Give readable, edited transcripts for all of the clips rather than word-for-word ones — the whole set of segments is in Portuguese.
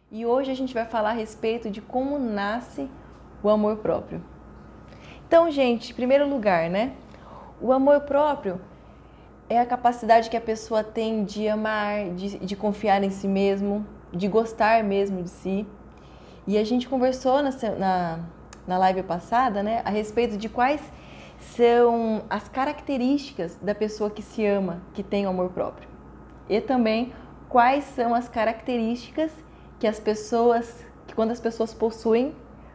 E hoje a gente vai falar a respeito de como nasce o amor próprio. Então, gente, em primeiro lugar, né? O amor próprio é a capacidade que a pessoa tem de amar, de confiar em si mesmo, de gostar mesmo de si. E a gente conversou na live passada, né, a respeito de quais são as características da pessoa que se ama, que tem o amor próprio. E também quais são as características que quando as pessoas possuem,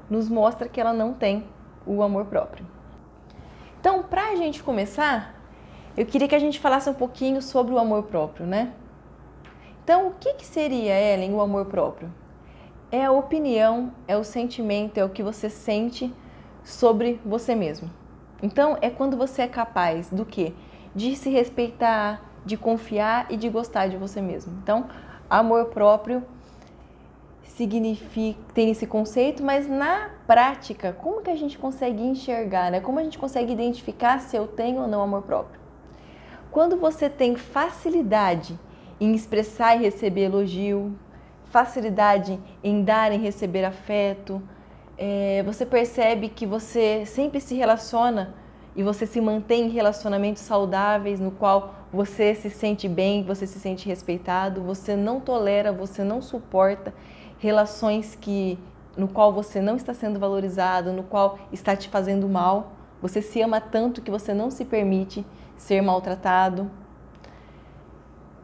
nos mostra que ela não tem o amor próprio. Então, para a gente começar, eu queria que a gente falasse um pouquinho sobre o amor próprio, né? Então, o que seria, Ellen, o amor próprio? É a opinião, é o sentimento, é o que você sente sobre você mesmo. Então, é quando você é capaz do quê? De se respeitar, de confiar e de gostar de você mesmo. Então, amor próprio significa, tem esse conceito, mas na prática, como que a gente consegue enxergar, né? Como a gente consegue identificar se eu tenho ou não amor próprio? Quando você tem facilidade em expressar e receber elogio, facilidade em dar e receber afeto, você percebe que você sempre se relaciona e você se mantém em relacionamentos saudáveis, no qual você se sente bem, você se sente respeitado, você não tolera, você não suporta relações no qual você não está sendo valorizado, no qual está te fazendo mal. Você se ama tanto que você não se permite ser maltratado.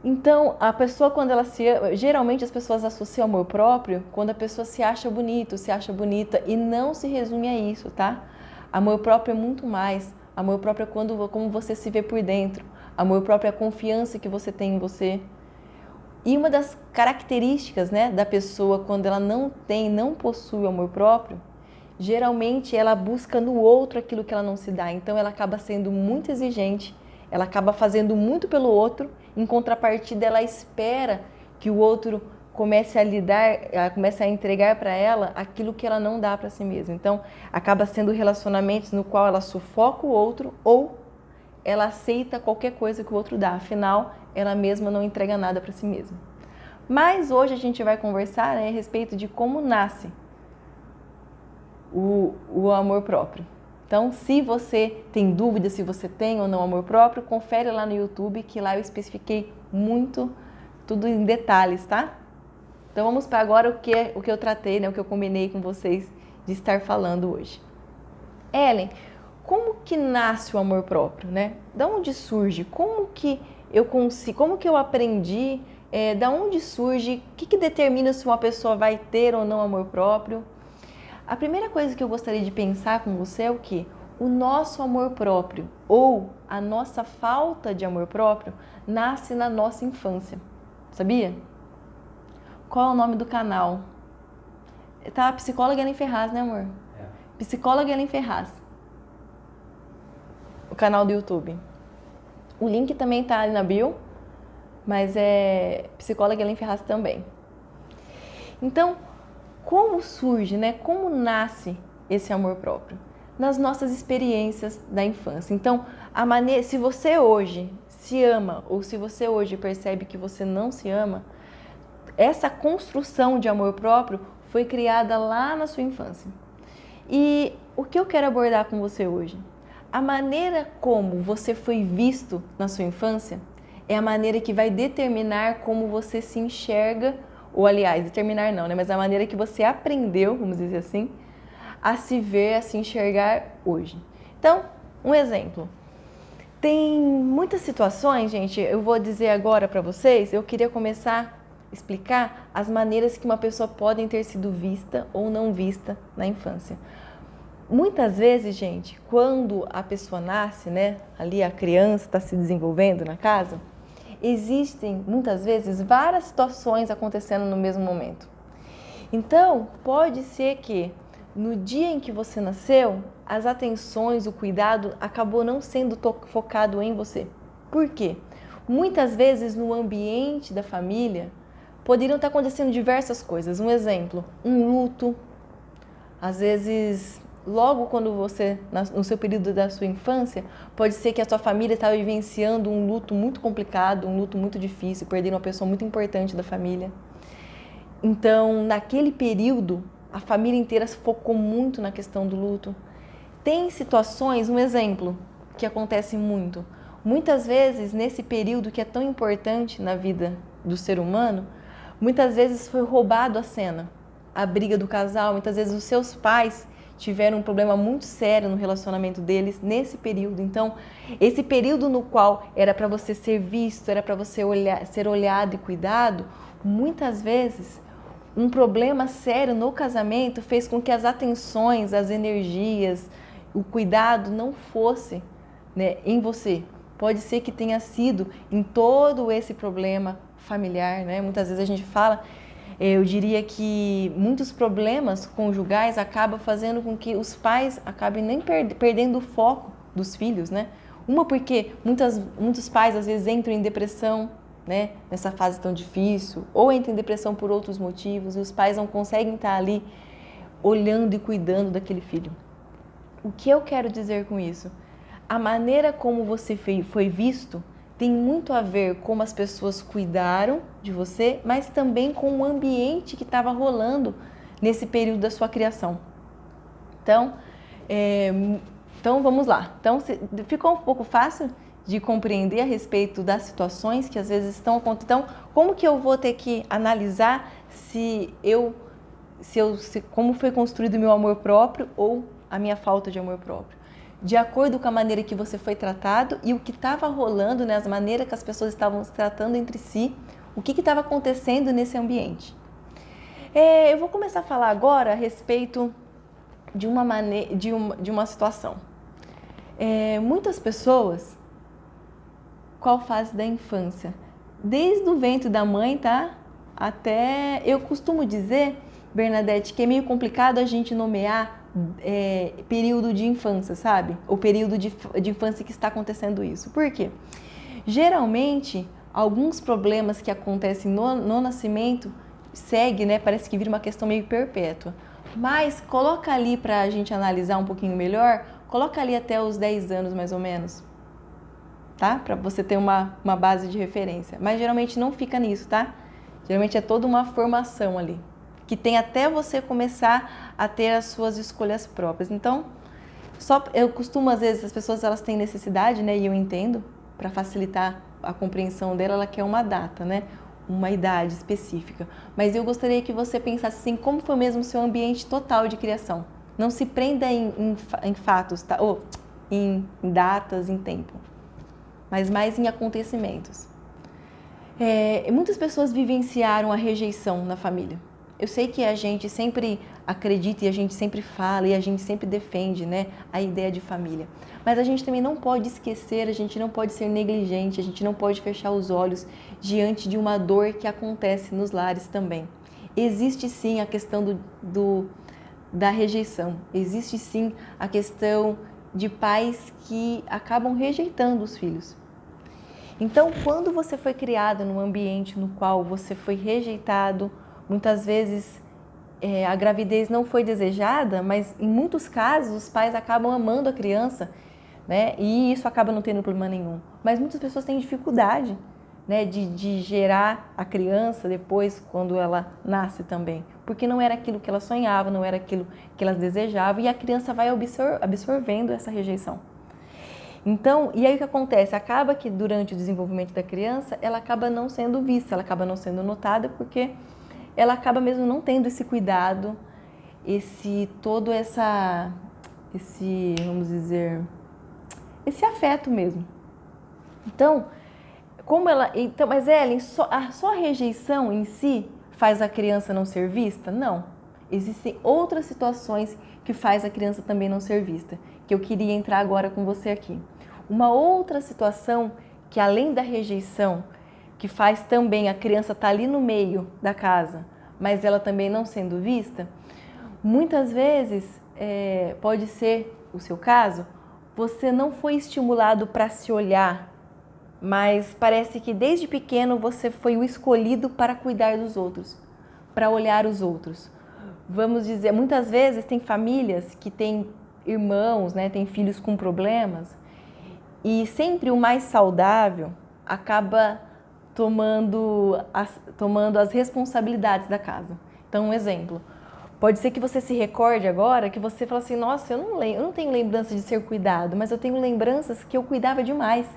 Então, a pessoa quando ela se ama, geralmente as pessoas associam amor próprio quando a pessoa se acha bonito, se acha bonita, e não se resume a isso, tá? Amor próprio é muito mais. Amor próprio é como você se vê por dentro. Amor próprio é a confiança que você tem em você. E uma das características, né, da pessoa quando ela não possui amor próprio, geralmente ela busca no outro aquilo que ela não se dá. Então ela acaba sendo muito exigente, ela acaba fazendo muito pelo outro, em contrapartida ela espera que o outro comece a entregar para ela aquilo que ela não dá para si mesma. Então acaba sendo relacionamentos no qual ela sufoca o outro ou ela aceita qualquer coisa que o outro dá, afinal ela mesma não entrega nada para si mesma. Mas hoje a gente vai conversar, né, a respeito de como nasce o amor próprio. Então, se você tem dúvida se você tem ou não amor próprio, confere lá no YouTube, que lá eu especifiquei muito, tudo em detalhes, tá? Então vamos para agora o que eu tratei, né, o que eu combinei com vocês de estar falando hoje. Ellen, como que nasce o amor próprio, né? Da onde surge? Como que eu aprendi? Da onde surge? O que determina se uma pessoa vai ter ou não amor próprio? A primeira coisa que eu gostaria de pensar com você é o quê? O nosso amor próprio ou a nossa falta de amor próprio nasce na nossa infância. Sabia? Qual é o nome do canal? Tá, a psicóloga Ellen Ferraz, né, amor? Psicóloga Ellen Ferraz. O canal do YouTube. O link também tá ali na bio, mas é psicóloga Ellen Ferraz também. Então, como surge, né? Como nasce esse amor próprio? Nas nossas experiências da infância. Então, se você hoje se ama ou se você hoje percebe que você não se ama, essa construção de amor próprio foi criada lá na sua infância. E o que eu quero abordar com você hoje? A maneira como você foi visto na sua infância é a maneira que vai determinar como você se enxerga, ou aliás, determinar não, né? Mas a maneira que você aprendeu, vamos dizer assim, a se ver, a se enxergar hoje. Então, um exemplo. Tem muitas situações, gente, eu vou dizer agora para vocês, eu queria começar a explicar as maneiras que uma pessoa pode ter sido vista ou não vista na infância. Muitas vezes, gente, quando a pessoa nasce, né, ali a criança está se desenvolvendo na casa, existem muitas vezes várias situações acontecendo no mesmo momento. Então, pode ser que no dia em que você nasceu, as atenções, o cuidado acabou não sendo focado em você. Por quê? Muitas vezes no ambiente da família poderiam estar acontecendo diversas coisas. Um exemplo, um luto, às vezes logo quando você, no seu período da sua infância, pode ser que a sua família estava vivenciando um luto muito complicado, um luto muito difícil, perdendo uma pessoa muito importante da família. Então, naquele período, a família inteira se focou muito na questão do luto. Tem situações, um exemplo, que acontece muito. Muitas vezes, nesse período que é tão importante na vida do ser humano, muitas vezes foi roubado a cena, a briga do casal. Muitas vezes os seus pais tiveram um problema muito sério no relacionamento deles nesse período. Então, esse período no qual era para você ser visto, era para você ser olhado e cuidado, muitas vezes um problema sério no casamento fez com que as atenções, as energias, o cuidado não fosse, né, em você. Pode ser que tenha sido em todo esse problema familiar, né? Muitas vezes a gente fala, eu diria que muitos problemas conjugais acabam fazendo com que os pais acabem nem perdendo o foco dos filhos, né? Uma porque muitos pais às vezes entram em depressão, né? Nessa fase tão difícil, ou entram em depressão por outros motivos e os pais não conseguem estar ali olhando e cuidando daquele filho. O que eu quero dizer com isso? A maneira como você foi visto tem muito a ver com como as pessoas cuidaram de você, mas também com o ambiente que estava rolando nesse período da sua criação. Então vamos lá. Então, ficou um pouco fácil de compreender a respeito das situações que às vezes estão acontecendo. Então, como que eu vou ter que analisar como foi construído o meu amor próprio ou a minha falta de amor próprio? De acordo com a maneira que você foi tratado e o que estava rolando, né, as maneiras que as pessoas estavam se tratando entre si, o que estava acontecendo nesse ambiente. Eu vou começar a falar agora a respeito de uma situação. Muitas pessoas, qual fase da infância? Desde o ventre da mãe, tá? Até, eu costumo dizer, Bernadette, que é meio complicado a gente nomear período de infância, sabe? O período de infância que está acontecendo isso. Por quê? Geralmente, alguns problemas que acontecem no nascimento segue, né? Parece que vira uma questão meio perpétua. Mas coloca ali para a gente analisar um pouquinho melhor, coloca ali até os 10 anos mais ou menos, tá? Para você ter uma base de referência. Mas geralmente não fica nisso, tá? Geralmente é toda uma formação ali, que tem até você começar a ter as suas escolhas próprias. Então, eu costumo, às vezes, as pessoas elas têm necessidade, né, e eu entendo, para facilitar a compreensão dela, ela quer uma data, né, uma idade específica. Mas eu gostaria que você pensasse assim, como foi mesmo o seu ambiente total de criação. Não se prenda em fatos, tá? Ou em datas, em tempo, mas mais em acontecimentos. Muitas pessoas vivenciaram a rejeição na família. Eu sei que a gente sempre acredita e a gente sempre fala e a gente sempre defende, né, a ideia de família. Mas a gente também não pode esquecer, a gente não pode ser negligente, a gente não pode fechar os olhos diante de uma dor que acontece nos lares também. Existe sim a questão da rejeição, existe sim a questão de pais que acabam rejeitando os filhos. Então, quando você foi criado num ambiente no qual você foi rejeitado, muitas vezes a gravidez não foi desejada, mas em muitos casos os pais acabam amando a criança, né? E isso acaba não tendo problema nenhum. Mas muitas pessoas têm dificuldade, né, de gerar a criança depois quando ela nasce também, porque não era aquilo que ela sonhava, não era aquilo que elas desejavam e a criança vai absorvendo essa rejeição. Então, e aí o que acontece? Acaba que durante o desenvolvimento da criança, ela acaba não sendo vista, ela acaba não sendo notada, porque ela acaba mesmo não tendo esse cuidado, vamos dizer, esse afeto mesmo. Então, mas Ellen, só a rejeição em si faz a criança não ser vista? Não. Existem outras situações que faz a criança também não ser vista, que eu queria entrar agora com você aqui. Uma outra situação que além da rejeição, que faz também a criança estar ali no meio da casa, mas ela também não sendo vista, muitas vezes pode ser o seu caso, você não foi estimulado para se olhar, mas parece que desde pequeno você foi o escolhido para cuidar dos outros, para olhar os outros. Vamos dizer, muitas vezes tem famílias que têm irmãos, né, têm filhos com problemas, e sempre o mais saudável acaba tomando as responsabilidades da casa. Então, um exemplo. Pode ser que você se recorde agora, que você fala assim, nossa, eu não tenho lembrança de ser cuidado, mas eu tenho lembranças que eu cuidava demais.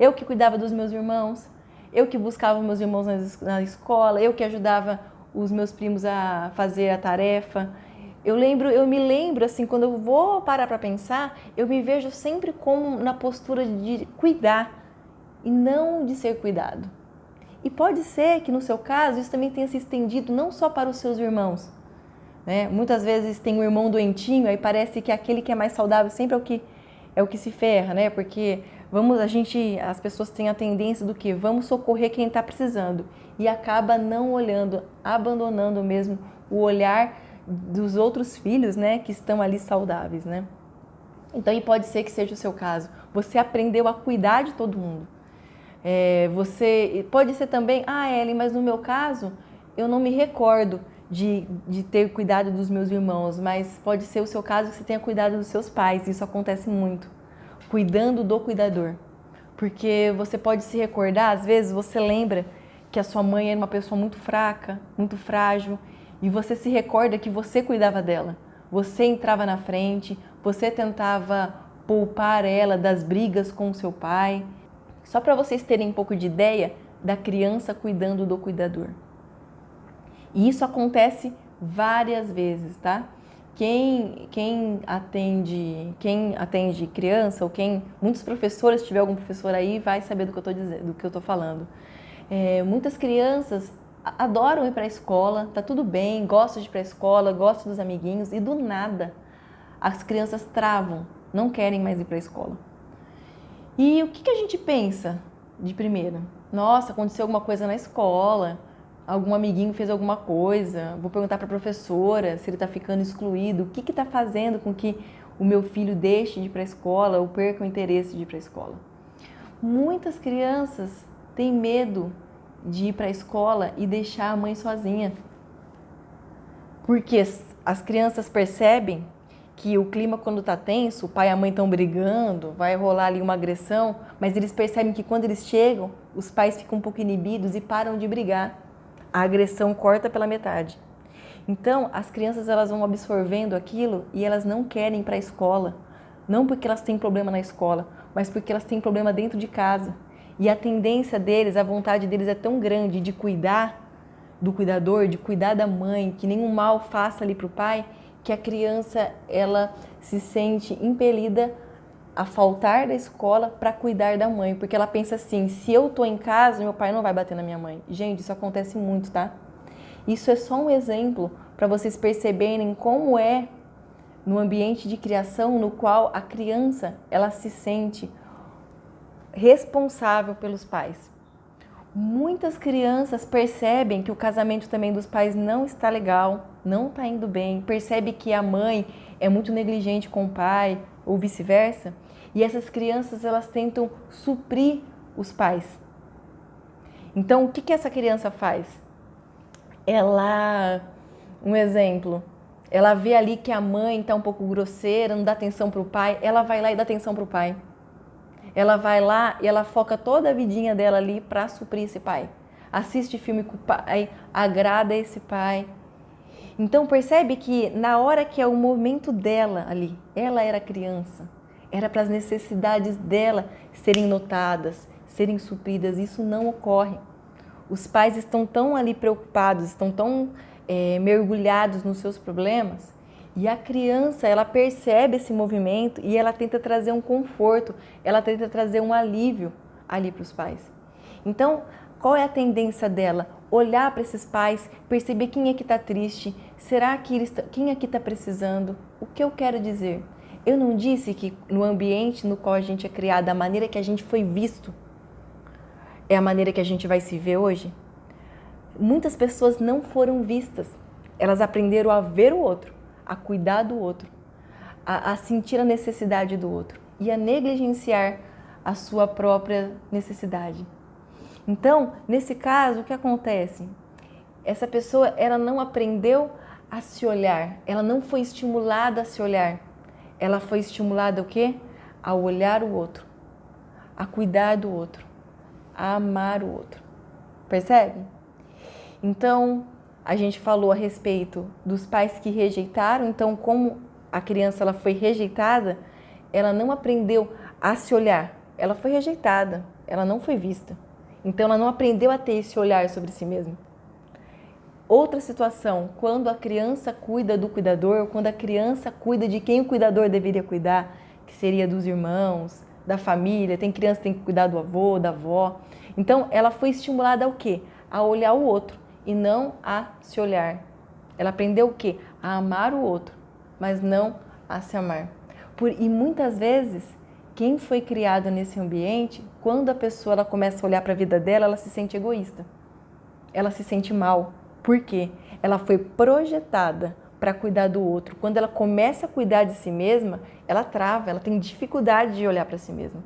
Eu que cuidava dos meus irmãos, eu que buscava meus irmãos na escola, eu que ajudava os meus primos a fazer a tarefa. Eu me lembro assim, quando eu vou parar para pensar, eu me vejo sempre como na postura de cuidar e não de ser cuidado. E pode ser que no seu caso isso também tenha se estendido não só para os seus irmãos, né? Muitas vezes tem um irmão doentinho, aí parece que aquele que é mais saudável sempre é o que se ferra, né? Porque as pessoas têm a tendência do que vamos socorrer quem está precisando e acaba não olhando, abandonando mesmo o olhar dos outros filhos, né, que estão ali saudáveis, né? Então, e pode ser que seja o seu caso. Você aprendeu a cuidar de todo mundo. Pode ser também, Ellen, mas no meu caso, eu não me recordo de ter cuidado dos meus irmãos, mas pode ser o seu caso que você tenha cuidado dos seus pais. Isso acontece muito. Cuidando do cuidador. Porque você pode se recordar, às vezes você lembra que a sua mãe era uma pessoa muito fraca, muito frágil, e você se recorda que você cuidava dela. Você entrava na frente, você tentava poupar ela das brigas com o seu pai. Só para vocês terem um pouco de ideia da criança cuidando do cuidador. E isso acontece várias vezes, tá? Quem atende criança, ou muitos professores, se tiver algum professor aí, vai saber do que eu estou dizendo, do que eu estou falando. Muitas crianças adoram ir para a escola, tá tudo bem, gostam de ir para a escola, gostam dos amiguinhos, e do nada as crianças travam, não querem mais ir para a escola. E o que a gente pensa de primeira? Nossa, aconteceu alguma coisa na escola, algum amiguinho fez alguma coisa, vou perguntar para a professora se ele está ficando excluído, o que está fazendo com que o meu filho deixe de ir para a escola ou perca o interesse de ir para a escola. Muitas crianças têm medo de ir para a escola e deixar a mãe sozinha, porque as crianças percebem que o clima quando está tenso, o pai e a mãe estão brigando, vai rolar ali uma agressão, mas eles percebem que quando eles chegam, os pais ficam um pouco inibidos e param de brigar. A agressão corta pela metade. Então, as crianças elas vão absorvendo aquilo e elas não querem ir para a escola. Não porque elas têm problema na escola, mas porque elas têm problema dentro de casa. E a tendência deles, a vontade deles é tão grande de cuidar do cuidador, de cuidar da mãe, que nenhum mal faça ali para o pai, que a criança ela se sente impelida a faltar da escola para cuidar da mãe, porque ela pensa assim, se eu tô em casa, meu pai não vai bater na minha mãe. Gente, isso acontece muito, tá? Isso é só um exemplo para vocês perceberem como é no ambiente de criação no qual a criança ela se sente responsável pelos pais. Muitas crianças percebem que o casamento também dos pais não está legal, não está indo bem, percebe que a mãe é muito negligente com o pai ou vice-versa, e essas crianças elas tentam suprir os pais. Então, o que essa criança faz? Um exemplo, ela vê ali que a mãe está um pouco grosseira, não dá atenção para o pai, ela vai lá e dá atenção para o pai. Ela vai lá e ela foca toda a vidinha dela ali para suprir esse pai. Assiste filme com o pai, agrada esse pai. Então percebe que na hora que é o momento dela ali, ela era criança, era para as necessidades dela serem notadas, serem supridas, isso não ocorre. Os pais estão tão ali preocupados, estão tão mergulhados nos seus problemas, e a criança, ela percebe esse movimento e ela tenta trazer um conforto, ela tenta trazer um alívio ali para os pais. Então, qual é a tendência dela? Olhar para esses pais, perceber quem é que está triste, quem é que está precisando? O que eu quero dizer? Eu não disse que no ambiente no qual a gente é criado, a maneira que a gente foi visto, é a maneira que a gente vai se ver hoje? Muitas pessoas não foram vistas, elas aprenderam a ver o outro, a cuidar do outro, a sentir a necessidade do outro e a negligenciar a sua própria necessidade. Então, nesse caso, o que acontece? Essa pessoa, ela não aprendeu a se olhar, ela não foi estimulada a se olhar. Ela foi estimulada o quê? A olhar o outro, a cuidar do outro, a amar o outro. Percebe? Então, a gente falou a respeito dos pais que rejeitaram. Então, como a criança ela foi rejeitada, ela não aprendeu a se olhar. Ela foi rejeitada, ela não foi vista. Então, ela não aprendeu a ter esse olhar sobre si mesma. Outra situação, quando a criança cuida do cuidador, quando a criança cuida de quem o cuidador deveria cuidar, que seria dos irmãos, da família, tem criança que tem que cuidar do avô, da avó. Então, ela foi estimulada ao quê? A olhar o outro e não a se olhar. Ela aprendeu o quê? A amar o outro, mas não a se amar. E muitas vezes, quem foi criado nesse ambiente, quando a pessoa ela começa a olhar para a vida dela, ela se sente egoísta. Ela se sente mal. Por quê? Ela foi projetada para cuidar do outro. Quando ela começa a cuidar de si mesma, ela trava, ela tem dificuldade de olhar para si mesma.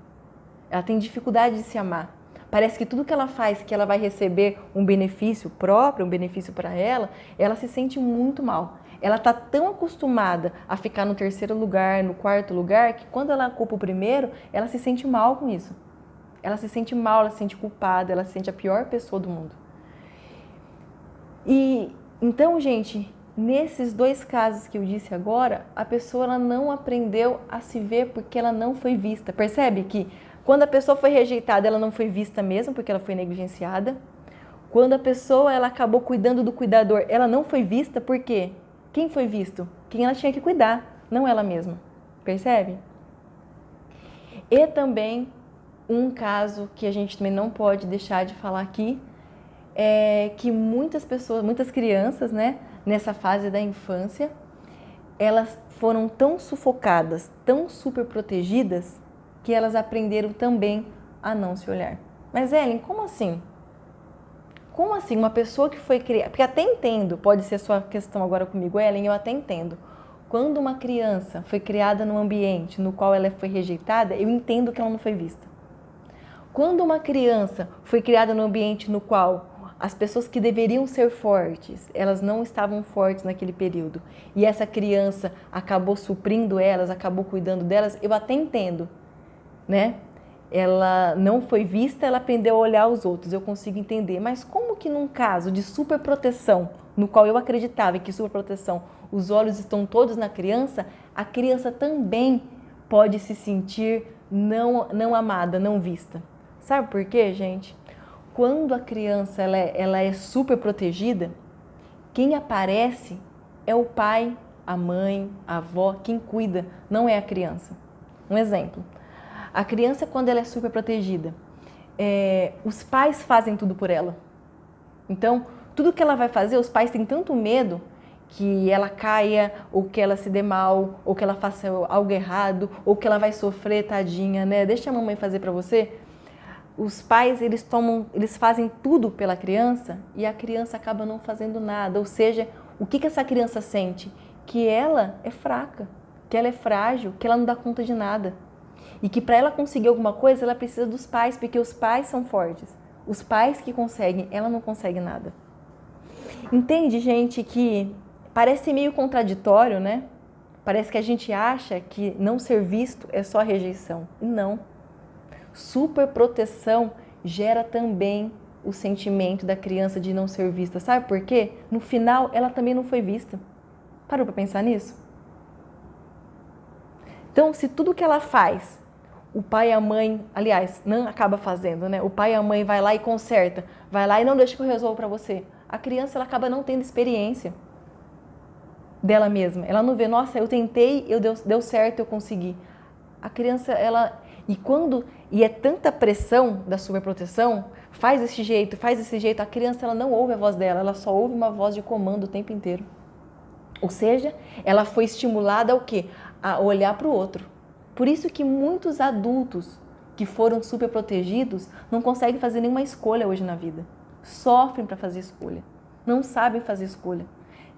Ela tem dificuldade de se amar. Parece que tudo que ela faz, que ela vai receber um benefício próprio, um benefício para ela, ela se sente muito mal. Ela está tão acostumada a ficar no terceiro lugar, no quarto lugar, que quando ela ocupa o primeiro, ela se sente mal com isso. Ela se sente mal, ela se sente culpada, ela se sente a pior pessoa do mundo. E então, gente, nesses dois casos que eu disse agora, a pessoa ela não aprendeu a se ver porque ela não foi vista. Percebe que quando a pessoa foi rejeitada, ela não foi vista mesmo porque ela foi negligenciada. Quando a pessoa ela acabou cuidando do cuidador, ela não foi vista porque quem foi visto? Quem ela tinha que cuidar, não ela mesma. Percebe? E também um caso que a gente também não pode deixar de falar aqui, é que muitas pessoas, muitas crianças, né, nessa fase da infância, elas foram tão sufocadas, tão super protegidas, que elas aprenderam também a não se olhar. Mas, Ellen, como assim? Como assim? Uma pessoa que foi criada... Porque até entendo, pode ser a sua questão agora comigo, Ellen, eu até entendo. Quando uma criança foi criada num ambiente no qual ela foi rejeitada, eu entendo que ela não foi vista. Quando uma criança foi criada num ambiente no qual as pessoas que deveriam ser fortes, elas não estavam fortes naquele período, e essa criança acabou suprindo elas, acabou cuidando delas, eu até entendo, né? Ela não foi vista, ela aprendeu a olhar os outros, eu consigo entender. Mas como que num caso de superproteção, no qual eu acreditava que superproteção, os olhos estão todos na criança, a criança também pode se sentir não amada, não vista? Sabe por quê, gente? Quando a criança ela é super protegida, quem aparece é o pai, a mãe, a avó, quem cuida, não é a criança. Um exemplo, a criança quando ela é super protegida, os pais fazem tudo por ela. Então, tudo que ela vai fazer, os pais têm tanto medo que ela caia, ou que ela se dê mal, ou que ela faça algo errado, ou que ela vai sofrer, tadinha, né? Deixa a mamãe fazer para você. Os pais, eles fazem tudo pela criança e a criança acaba não fazendo nada. Ou seja, o que essa criança sente? Que ela é fraca, que ela é frágil, que ela não dá conta de nada. E que para ela conseguir alguma coisa, ela precisa dos pais, porque os pais são fortes. Os pais que conseguem, ela não consegue nada. Entende, gente, que parece meio contraditório, né? Parece que a gente acha que não ser visto é só rejeição. E não. Superproteção gera também o sentimento da criança de não ser vista. Sabe por quê? No final, ela também não foi vista. Parou para pensar nisso? Então, se tudo que ela faz, o pai e a mãe, aliás, não acaba fazendo, né? O pai e a mãe vai lá e conserta, vai lá e não deixa que eu resolva para você. A criança ela acaba não tendo experiência dela mesma. Ela não vê, nossa, eu tentei, deu certo, eu consegui. A criança, e é tanta pressão da superproteção, faz desse jeito, a criança ela não ouve a voz dela, ela só ouve uma voz de comando o tempo inteiro. Ou seja, ela foi estimulada ao quê? A olhar para o outro. Por isso que muitos adultos que foram superprotegidos não conseguem fazer nenhuma escolha hoje na vida. Sofrem para fazer escolha. Não sabem fazer escolha.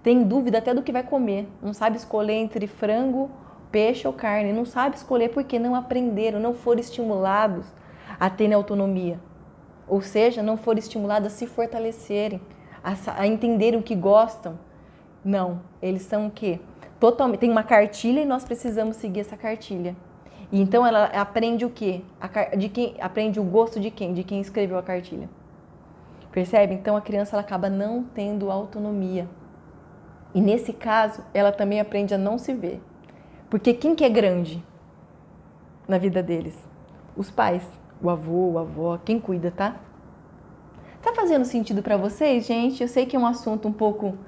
Tem dúvida até do que vai comer. Não sabe escolher entre frango, peixe ou carne. Não sabe escolher porque não aprenderam, não foram estimulados a terem autonomia. Ou seja, não foram estimulados a se fortalecerem, a entenderem o que gostam. Não, eles são o quê? Totalmente, tem uma cartilha e nós precisamos seguir essa cartilha. E então ela aprende o quê? Aprende o gosto de quem? De quem escreveu a cartilha. Percebe? Então a criança ela acaba não tendo autonomia. E nesse caso, ela também aprende a não se ver. Porque quem que é grande na vida deles? Os pais, o avô, a avó, quem cuida, tá? Tá fazendo sentido pra vocês, gente? Eu sei que é um assunto um pouco...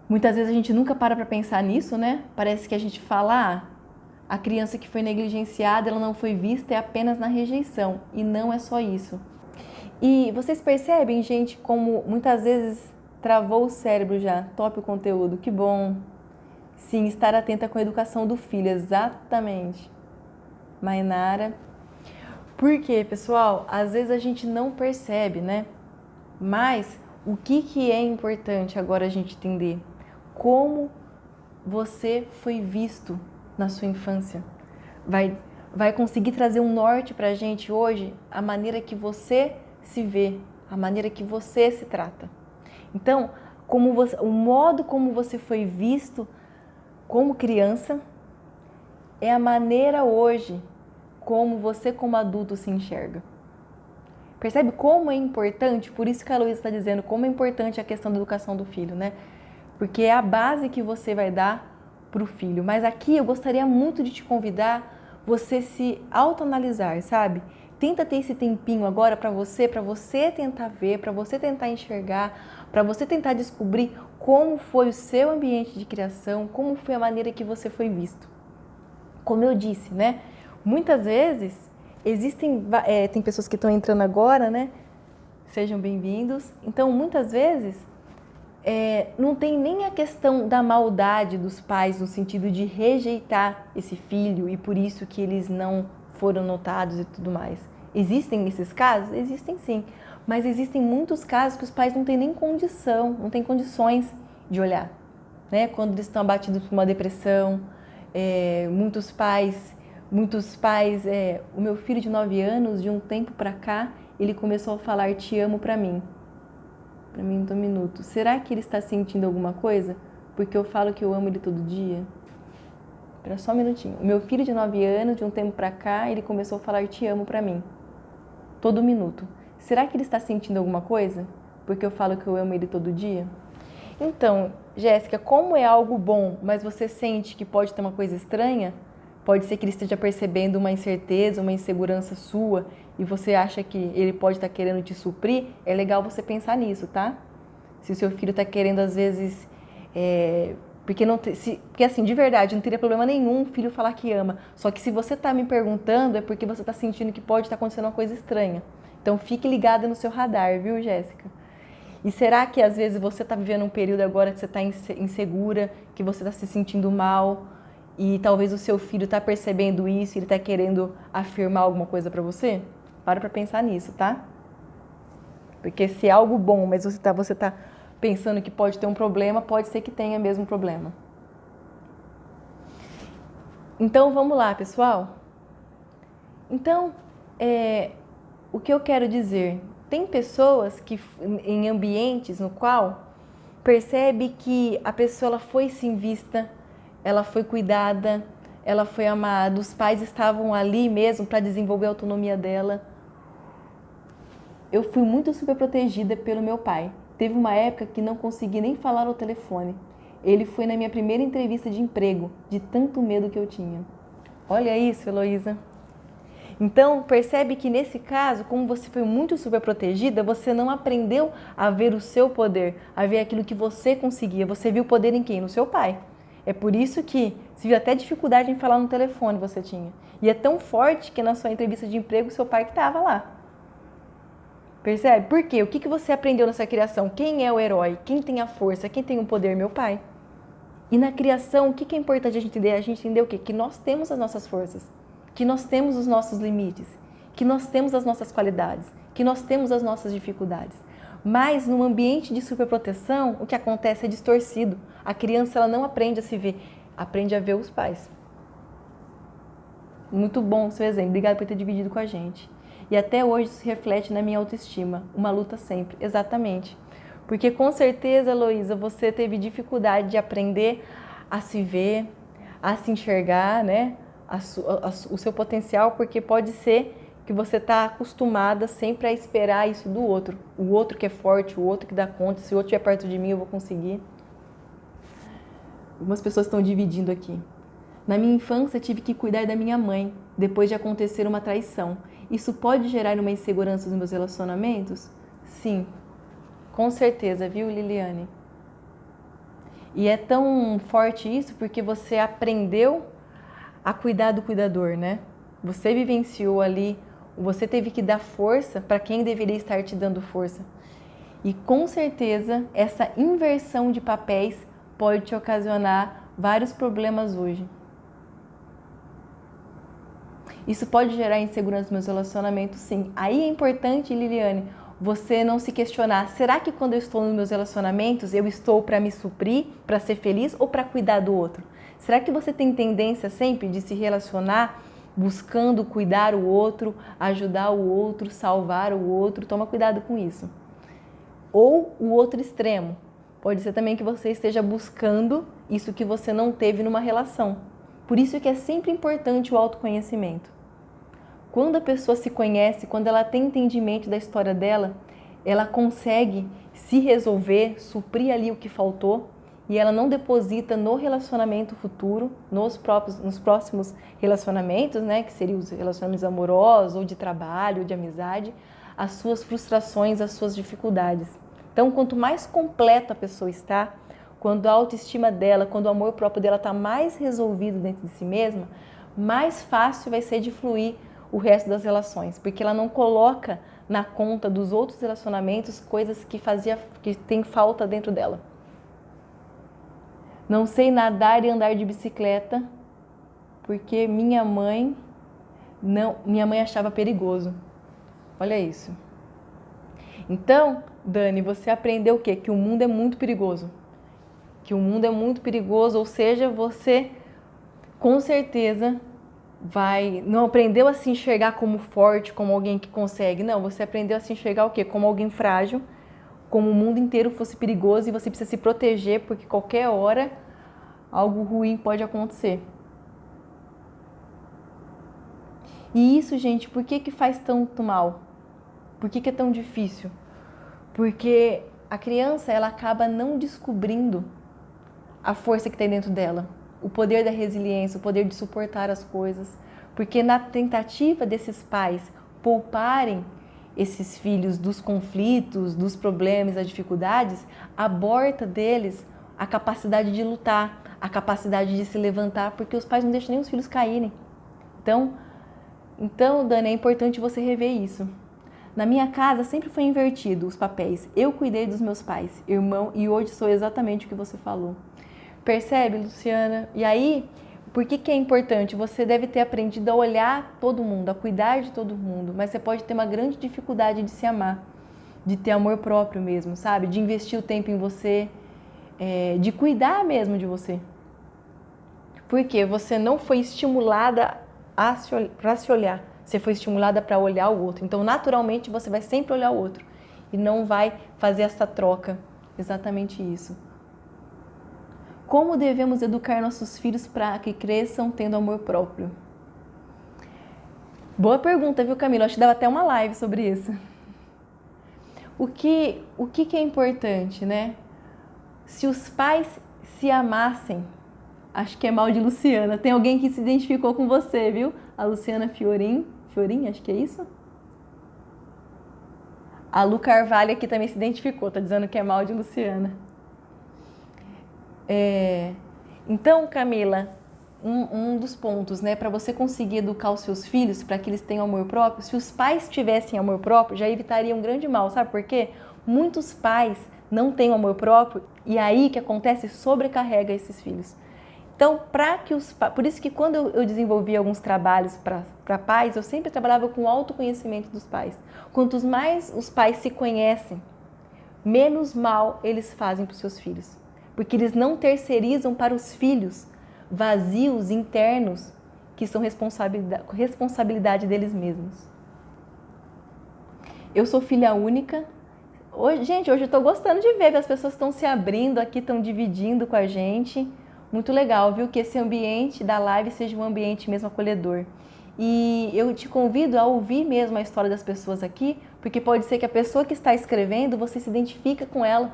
Muitas vezes a gente nunca para pra pensar nisso, né? Parece que a gente fala, a criança que foi negligenciada, ela não foi vista, é apenas na rejeição. E não é só isso. E vocês percebem, gente, como muitas vezes travou o cérebro já? Top o conteúdo, que bom. Sim, estar atenta com a educação do filho, exatamente. Mainara. Por quê, pessoal? Às vezes a gente não percebe, né? Mas o que é importante agora a gente entender? Como você foi visto na sua infância. Vai conseguir trazer um norte pra gente hoje, a maneira que você se vê, a maneira que você se trata. Então, o modo como você foi visto como criança é a maneira hoje como você como adulto se enxerga. Percebe como é importante? Por isso que a Luísa está dizendo como é importante a questão da educação do filho, né? Porque é a base que você vai dar para o filho. Mas aqui eu gostaria muito de te convidar você se autoanalisar, sabe? Tenta ter esse tempinho agora para você tentar ver, para você tentar enxergar, para você tentar descobrir como foi o seu ambiente de criação, como foi a maneira que você foi visto. Como eu disse, né? Muitas vezes tem pessoas que estão entrando agora, né? Sejam bem-vindos. Então, muitas vezes não tem nem a questão da maldade dos pais no sentido de rejeitar esse filho e por isso que eles não foram notados e tudo mais. Existem esses casos? Existem sim, mas existem muitos casos que os pais não têm nem condição, não têm condições de olhar, né? Quando eles estão abatidos por uma depressão, muitos pais, o meu filho de 9 anos, de um tempo pra cá, ele começou a falar te amo pra mim um minuto. Será que ele está sentindo alguma coisa? Porque eu falo que eu amo ele todo dia? Espera só um minutinho. O meu filho de 9 anos, de um tempo pra cá, ele começou a falar te amo pra mim. Todo minuto. Será que ele está sentindo alguma coisa? Porque eu falo que eu amo ele todo dia? Então, Jéssica, como é algo bom, mas você sente que pode ter uma coisa estranha, pode ser que ele esteja percebendo uma incerteza, uma insegurança sua e você acha que ele pode estar querendo te suprir, é legal você pensar nisso, tá? Se o seu filho está querendo, às vezes... Porque assim, de verdade, não teria problema nenhum o filho falar que ama. Só que se você está me perguntando, é porque você está sentindo que pode estar acontecendo uma coisa estranha. Então, fique ligada no seu radar, viu, Jéssica? E será que, às vezes, você está vivendo um período agora que você está insegura, que você está se sentindo mal, e talvez o seu filho está percebendo isso e ele está querendo afirmar alguma coisa para você? Para pensar nisso, tá? Porque se é algo bom, mas você tá pensando que pode ter um problema, pode ser que tenha mesmo problema. Então, vamos lá, pessoal? Então, o que eu quero dizer? Tem pessoas que, em ambientes no qual, percebe que a pessoa ela foi sim vista, ela foi cuidada, ela foi amada, os pais estavam ali mesmo para desenvolver a autonomia dela. Eu fui muito super protegida pelo meu pai. Teve uma época que não consegui nem falar ao telefone. Ele foi na minha primeira entrevista de emprego, de tanto medo que eu tinha. Olha isso, Heloísa. Então, percebe que nesse caso, como você foi muito super protegida, você não aprendeu a ver o seu poder, a ver aquilo que você conseguia. Você viu o poder em quem? No seu pai. É por isso que se viu até dificuldade em falar no telefone você tinha. E é tão forte que na sua entrevista de emprego, seu pai que estava lá. Percebe? Por quê? O que você aprendeu nessa criação? Quem é o herói? Quem tem a força? Quem tem o poder? Meu pai. E na criação, o que é importante a gente entender? A gente entender o quê? Que nós temos as nossas forças, que nós temos os nossos limites, que nós temos as nossas qualidades, que nós temos as nossas dificuldades. Mas num ambiente de superproteção, o que acontece é distorcido. A criança ela não aprende a se ver, aprende a ver os pais. Muito bom o seu exemplo. Obrigada por ter dividido com a gente. E até hoje isso se reflete na minha autoestima. Uma luta sempre. Exatamente. Porque com certeza, Heloísa, você teve dificuldade de aprender a se ver, a se enxergar, né? O seu potencial, porque pode ser que você está acostumada sempre a esperar isso do outro. O outro que é forte, o outro que dá conta, se o outro estiver perto de mim eu vou conseguir. Algumas pessoas estão dividindo aqui. Na minha infância tive que cuidar da minha mãe, depois de acontecer uma traição. Isso pode gerar uma insegurança nos meus relacionamentos? Sim, com certeza, viu, Liliane? E é tão forte isso porque você aprendeu a cuidar do cuidador, né? Você vivenciou ali, você teve que dar força para quem deveria estar te dando força. E com certeza essa inversão de papéis pode te ocasionar vários problemas hoje. Isso pode gerar insegurança nos meus relacionamentos, sim. Aí é importante, Liliane, você não se questionar, será que quando eu estou nos meus relacionamentos, eu estou para me suprir, para ser feliz ou para cuidar do outro? Será que você tem tendência sempre de se relacionar buscando cuidar o outro, ajudar o outro, salvar o outro? Toma cuidado com isso. Ou o outro extremo. Pode ser também que você esteja buscando isso que você não teve numa relação. Por isso que é sempre importante o autoconhecimento. Quando a pessoa se conhece, quando ela tem entendimento da história dela, ela consegue se resolver, suprir ali o que faltou e ela não deposita no relacionamento futuro, nos próximos relacionamentos, né, que seriam os relacionamentos amorosos ou de trabalho, ou de amizade, as suas frustrações, as suas dificuldades. Então, quanto mais completa a pessoa está, quando a autoestima dela, quando o amor próprio dela está mais resolvido dentro de si mesma, mais fácil vai ser de fluir o resto das relações, porque ela não coloca na conta dos outros relacionamentos coisas que tem falta dentro dela. Não sei nadar e andar de bicicleta porque minha mãe achava perigoso. Olha isso. Então, Dani, você aprendeu o quê? Que o mundo é muito perigoso. Que o mundo é muito perigoso, ou seja, você com certeza não aprendeu a se enxergar como forte, como alguém que consegue. Não, você aprendeu a se enxergar o quê? Como alguém frágil, como o mundo inteiro fosse perigoso e você precisa se proteger porque qualquer hora algo ruim pode acontecer. E isso, gente, por que faz tanto mal? Por que é tão difícil? Porque a criança, ela acaba não descobrindo a força que tem dentro dela. O poder da resiliência, o poder de suportar as coisas. Porque na tentativa desses pais pouparem esses filhos dos conflitos, dos problemas, das dificuldades, aborta deles a capacidade de lutar, a capacidade de se levantar, porque os pais não deixam nem os filhos caírem. Então, Dani, é importante você rever isso. Na minha casa sempre foi invertido os papéis. Eu cuidei dos meus pais, irmão, e hoje sou exatamente o que você falou. Percebe, Luciana? E aí, por que é importante? Você deve ter aprendido a olhar todo mundo, a cuidar de todo mundo, mas você pode ter uma grande dificuldade de se amar, de ter amor próprio mesmo, sabe? De investir o tempo em você, de cuidar mesmo de você. Porque você não foi estimulada para se olhar, você foi estimulada para olhar o outro. Então, naturalmente, você vai sempre olhar o outro e não vai fazer essa troca. Exatamente isso. Como devemos educar nossos filhos para que cresçam tendo amor próprio? Boa pergunta, viu, Camila? Acho que dava até uma live sobre isso. O que é importante, né? Se os pais se amassem, acho que é mal de Luciana. Tem alguém que se identificou com você, viu? A Luciana Fiorin, acho que é isso? A Lu Carvalho aqui também se identificou, tá dizendo que é mal de Luciana. Então, Camila, um dos pontos, né, para você conseguir educar os seus filhos, para que eles tenham amor próprio, se os pais tivessem amor próprio, já evitaria um grande mal, sabe por quê? Muitos pais não têm amor próprio e aí que acontece, sobrecarrega esses filhos. Então, por isso que quando eu desenvolvi alguns trabalhos para pais, eu sempre trabalhava com o autoconhecimento dos pais. Quantos mais os pais se conhecem, menos mal eles fazem para os seus filhos. Porque eles não terceirizam para os filhos vazios internos que são responsabilidade deles mesmos. Eu sou filha única. Hoje eu estou gostando de ver, as pessoas estão se abrindo aqui, estão dividindo com a gente. Muito legal, viu? Que esse ambiente da live seja um ambiente mesmo acolhedor. E eu te convido a ouvir mesmo a história das pessoas aqui, porque pode ser que a pessoa que está escrevendo, você se identifica com ela.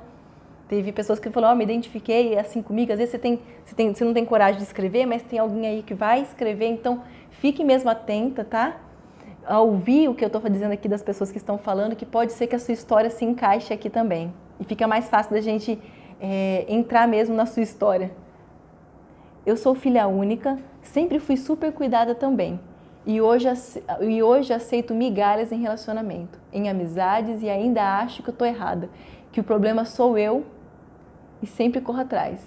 Teve pessoas que falaram, me identifiquei assim comigo. Às vezes você não tem coragem de escrever, mas tem alguém aí que vai escrever. Então, fique mesmo atenta, tá? A ouvir o que eu estou dizendo aqui das pessoas que estão falando, que pode ser que a sua história se encaixe aqui também. E fica mais fácil da gente entrar mesmo na sua história. Eu sou filha única, sempre fui super cuidada também. E hoje aceito migalhas em relacionamento, em amizades e ainda acho que eu estou errada, que o problema sou eu e sempre corro atrás.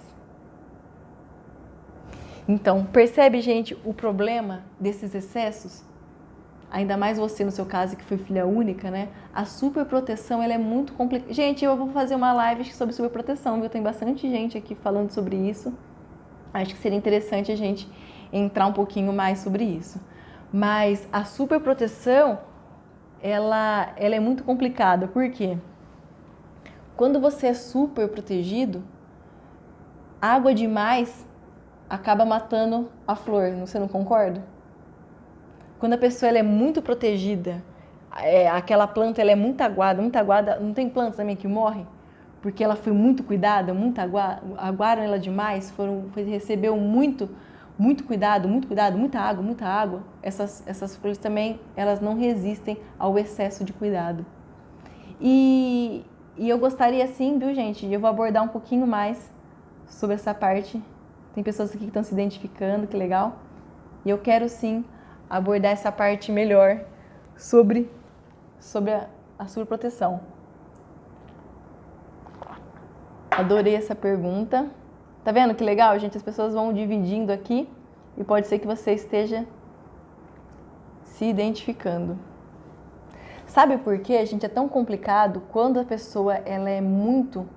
Então, percebe, gente, o problema desses excessos? Ainda mais você, no seu caso, que foi filha única, né? A superproteção, ela é muito complicada. Gente, eu vou fazer uma live sobre superproteção, viu? Tem bastante gente aqui falando sobre isso. Acho que seria interessante a gente entrar um pouquinho mais sobre isso. Mas a superproteção, ela é muito complicada. Por quê? Quando você é super protegido, água demais acaba matando a flor, você não concorda? Quando a pessoa ela é muito protegida, aquela planta ela é muito aguada, não tem planta também que morre? Porque ela foi muito cuidada, aguaram ela demais, recebeu muito cuidado, muita água. Essas flores também, elas não resistem ao excesso de cuidado. E eu gostaria sim, viu, gente, eu vou abordar um pouquinho mais sobre essa parte. Tem pessoas aqui que estão se identificando, que legal. E eu quero sim abordar essa parte melhor sobre a superproteção. Adorei essa pergunta. Tá vendo que legal, gente? As pessoas vão dividindo aqui e pode ser que você esteja se identificando. Sabe por quê, gente? É tão complicado quando a pessoa ela é muito...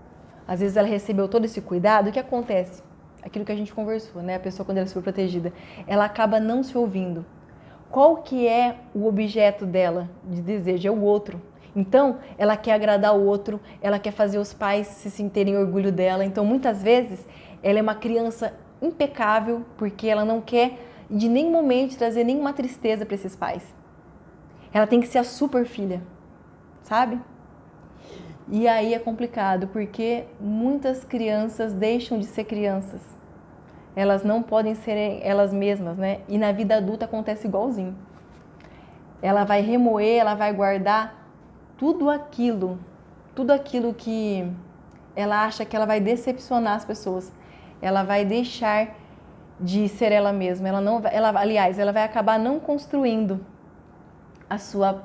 Às vezes ela recebeu todo esse cuidado, o que acontece? Aquilo que a gente conversou, né? A pessoa quando ela é super protegida, ela acaba não se ouvindo. Qual que é o objeto dela de desejo? É o outro. Então, ela quer agradar o outro, ela quer fazer os pais se sentirem orgulho dela. Então, muitas vezes, ela é uma criança impecável porque ela não quer de nenhum momento trazer nenhuma tristeza para esses pais. Ela tem que ser a super filha, sabe? E aí é complicado porque muitas crianças deixam de ser crianças. Elas não podem ser elas mesmas, né? E na vida adulta acontece igualzinho. Ela vai remoer, ela vai guardar tudo aquilo que ela acha que ela vai decepcionar as pessoas. Ela vai deixar de ser ela mesma. Aliás, ela vai acabar não construindo a sua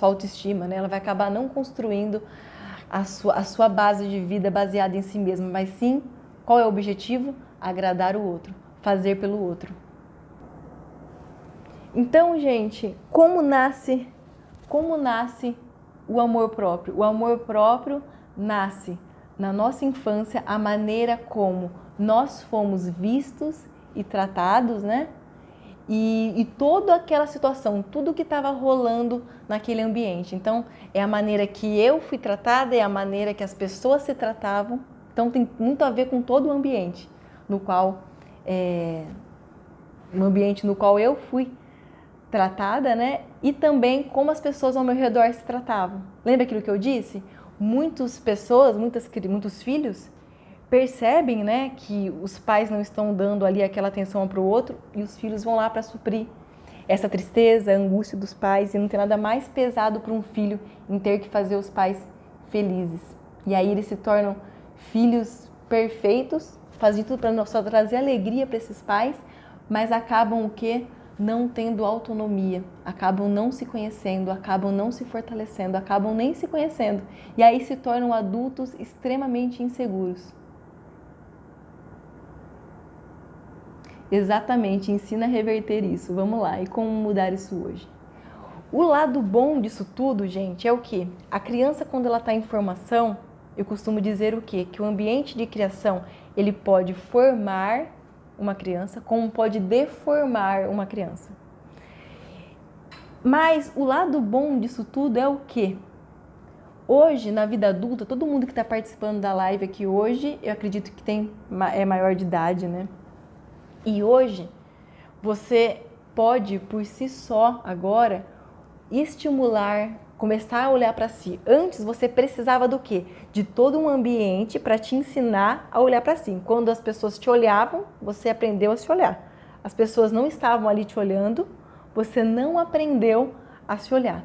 autoestima, né? Ela vai acabar não construindo a sua base de vida baseada em si mesma, mas sim, qual é o objetivo? Agradar o outro, fazer pelo outro. Então, gente, como nasce o amor próprio? O amor próprio nasce na nossa infância, a maneira como nós fomos vistos e tratados, né? E toda aquela situação, tudo que estava rolando naquele ambiente. Então, é a maneira que eu fui tratada, é a maneira que as pessoas se tratavam. Então, tem muito a ver com todo o ambiente no qual eu fui tratada, né? E também como as pessoas ao meu redor se tratavam. Lembra aquilo que eu disse? Muitos filhos percebem, né, que os pais não estão dando ali aquela atenção um para o outro e os filhos vão lá para suprir essa tristeza, a angústia dos pais, e não tem nada mais pesado para um filho em ter que fazer os pais felizes. E aí eles se tornam filhos perfeitos, fazem tudo para só trazer alegria para esses pais, mas acabam o quê? Não tendo autonomia, acabam não se conhecendo, acabam não se fortalecendo, acabam nem se conhecendo. E aí se tornam adultos extremamente inseguros. Exatamente, ensina a reverter isso. Vamos lá, e como mudar isso hoje? O lado bom disso tudo, gente, é o quê? A criança, quando ela está em formação, eu costumo dizer o quê? Que o ambiente de criação, ele pode formar uma criança, como pode deformar uma criança. Mas o lado bom disso tudo é o quê? Hoje, na vida adulta, todo mundo que está participando da live aqui hoje, eu acredito que é maior de idade, né? E hoje, você pode, por si só, agora, estimular, começar a olhar para si. Antes você precisava do quê? De todo um ambiente para te ensinar a olhar para si. Quando as pessoas te olhavam, você aprendeu a se olhar. As pessoas não estavam ali te olhando, você não aprendeu a se olhar.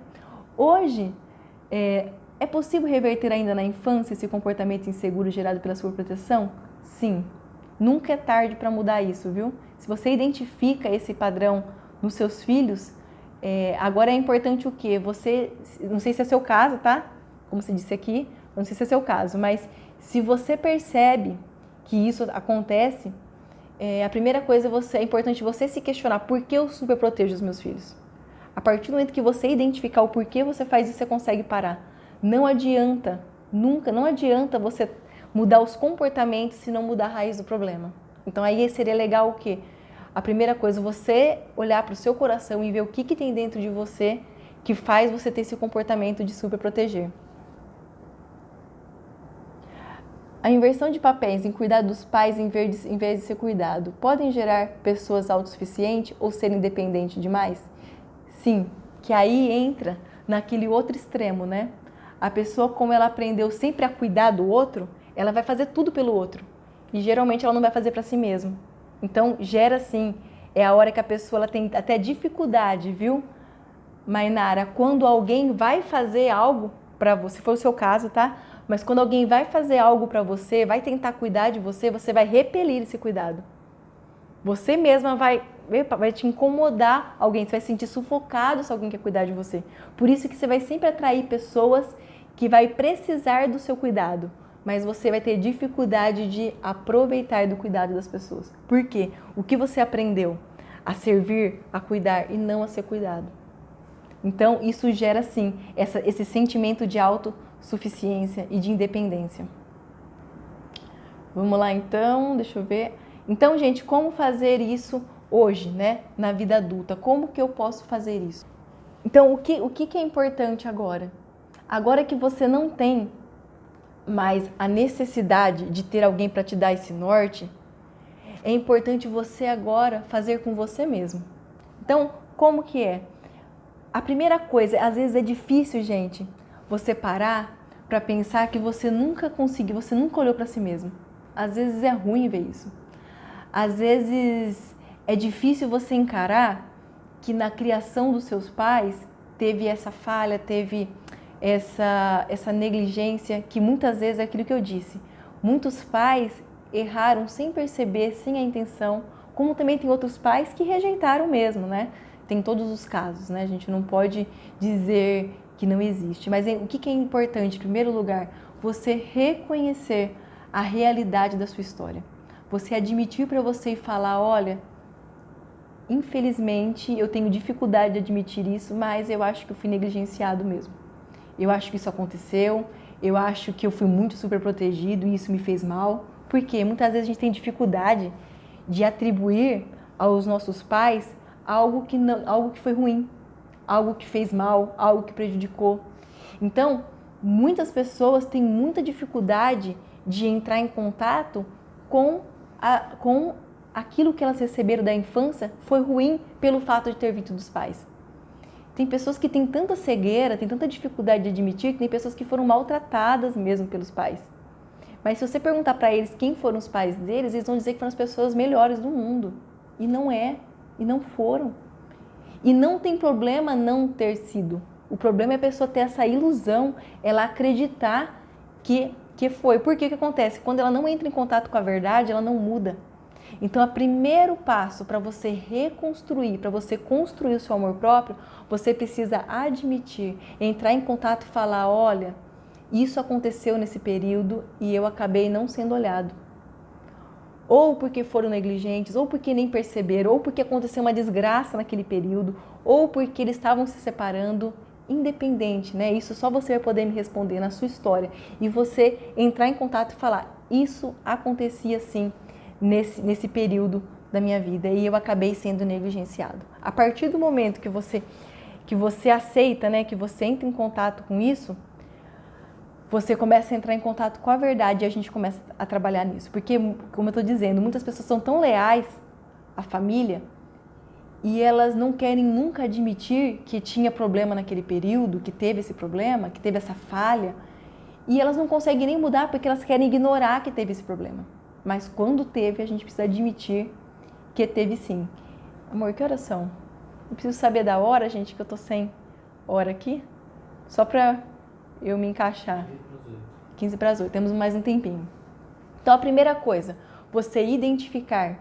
Hoje, é possível reverter ainda na infância esse comportamento inseguro gerado pela superproteção? Sim. Nunca é tarde para mudar isso, viu? Se você identifica esse padrão nos seus filhos, agora é importante o quê? Você, não sei se é seu caso, tá? Como você disse aqui, não sei se é seu caso, mas se você percebe que isso acontece, a primeira coisa é importante você se questionar: por que eu superprotejo os meus filhos? A partir do momento que você identificar o porquê você faz isso, você consegue parar. Não adianta, nunca, não adianta você mudar os comportamentos se não mudar a raiz do problema. Então aí seria legal o quê? A primeira coisa, você olhar para o seu coração e ver o que tem dentro de você que faz você ter esse comportamento de superproteger. A inversão de papéis em cuidar dos pais em vez de ser cuidado podem gerar pessoas autossuficientes ou ser independentes demais? Sim, que aí entra naquele outro extremo, né? A pessoa, como ela aprendeu sempre a cuidar do outro, ela vai fazer tudo pelo outro. E geralmente ela não vai fazer para si mesma. Então, gera sim, é a hora que a pessoa ela tem até dificuldade, viu? Mainara, quando alguém vai fazer algo para você, se for o seu caso, tá? Mas quando alguém vai fazer algo para você, vai tentar cuidar de você, você vai repelir esse cuidado. Você mesma vai te incomodar alguém, você vai se sentir sufocado se alguém quer cuidar de você. Por isso que você vai sempre atrair pessoas que vai precisar do seu cuidado, mas você vai ter dificuldade de aproveitar do cuidado das pessoas. Por quê? O que você aprendeu? A servir, a cuidar e não a ser cuidado. Então, isso gera, sim, esse sentimento de autossuficiência e de independência. Vamos lá, então, deixa eu ver. Então, gente, como fazer isso hoje, né, na vida adulta? Como que eu posso fazer isso? Então, o que é importante agora? Agora que você não tem mais a necessidade de ter alguém para te dar esse norte, é importante você agora fazer com você mesmo. Então, como que é? A primeira coisa, às vezes é difícil, gente, você parar para pensar que você nunca conseguiu, você nunca olhou para si mesmo. Às vezes é ruim ver isso. Às vezes é difícil você encarar que na criação dos seus pais teve essa falha, teve essa negligência, que muitas vezes é aquilo que eu disse. Muitos pais erraram sem perceber, sem a intenção, como também tem outros pais que rejeitaram mesmo, né? Tem todos os casos, né? A gente não pode dizer que não existe. Mas o que é importante? Em primeiro lugar, você reconhecer a realidade da sua história. Você admitir para você e falar: olha, infelizmente eu tenho dificuldade de admitir isso, mas eu acho que eu fui negligenciado mesmo. Eu acho que isso aconteceu, eu acho que eu fui muito super protegido e isso me fez mal. Porque muitas vezes a gente tem dificuldade de atribuir aos nossos pais algo que foi ruim, algo que fez mal, algo que prejudicou. Então, muitas pessoas têm muita dificuldade de entrar em contato com aquilo que elas receberam da infância foi ruim pelo fato de ter vindo dos pais. Tem pessoas que têm tanta cegueira, têm tanta dificuldade de admitir que tem pessoas que foram maltratadas mesmo pelos pais. Mas se você perguntar para eles quem foram os pais deles, eles vão dizer que foram as pessoas melhores do mundo. E não é, e não foram. E não tem problema não ter sido. O problema é a pessoa ter essa ilusão, ela acreditar que foi. Por que acontece? Quando ela não entra em contato com a verdade, ela não muda. Então, o primeiro passo para você reconstruir, para você construir o seu amor próprio, você precisa admitir, entrar em contato e falar: olha, isso aconteceu nesse período e eu acabei não sendo olhado. Ou porque foram negligentes, ou porque nem perceberam, ou porque aconteceu uma desgraça naquele período, ou porque eles estavam se separando. Independente, né? Isso só você vai poder me responder na sua história. E você entrar em contato e falar: isso acontecia sim nesse período da minha vida e eu acabei sendo negligenciado. A partir do momento que você aceita, né, que você entra em contato com isso, você começa a entrar em contato com a verdade e a gente começa a trabalhar nisso. Porque, como eu estou dizendo, muitas pessoas são tão leais à família e elas não querem nunca admitir que tinha problema naquele período, que teve esse problema, que teve essa falha, e elas não conseguem nem mudar porque elas querem ignorar que teve esse problema. Mas quando teve, a gente precisa admitir que teve sim. Amor, que horas são? Eu preciso saber da hora, gente, que eu tô sem hora aqui, só pra eu me encaixar. 15 para as 8, temos mais um tempinho. Então, a primeira coisa, você identificar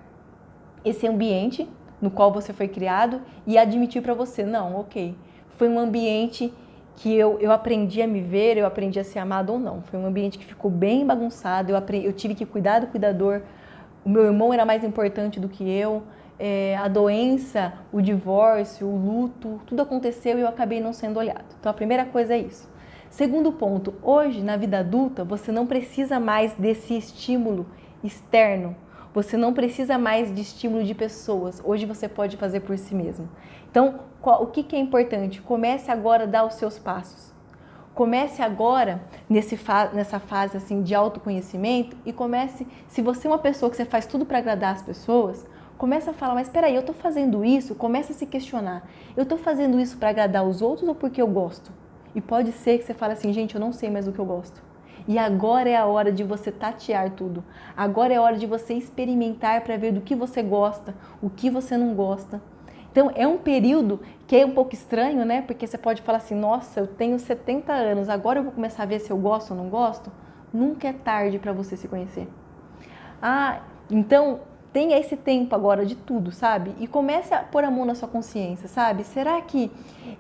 esse ambiente no qual você foi criado e admitir para você, não, ok, foi um ambiente que eu aprendi a me ver, eu aprendi a ser amado ou não. Foi um ambiente que ficou bem bagunçado, eu tive que cuidar do cuidador, o meu irmão era mais importante do que eu, a doença, o divórcio, o luto, tudo aconteceu e eu acabei não sendo olhado. Então, a primeira coisa é isso. Segundo ponto, hoje, na vida adulta, você não precisa mais desse estímulo externo. Você não precisa mais de estímulo de pessoas. Hoje você pode fazer por si mesmo. Então, o que é importante? Comece agora a dar os seus passos. Comece agora nessa fase assim, de autoconhecimento e comece, se você é uma pessoa que você faz tudo para agradar as pessoas, comece a falar, mas espera aí, eu estou fazendo isso? Comece a se questionar. Eu estou fazendo isso para agradar os outros ou porque eu gosto? E pode ser que você fale assim, gente, eu não sei mais o que eu gosto. E agora é a hora de você tatear tudo. Agora é a hora de você experimentar para ver do que você gosta, o que você não gosta. Então, é um período que é um pouco estranho, né? Porque você pode falar assim, nossa, eu tenho 70 anos, agora eu vou começar a ver se eu gosto ou não gosto. Nunca é tarde para você se conhecer. Então, tenha esse tempo agora de tudo, sabe? E comece a pôr a mão na sua consciência, sabe? Será que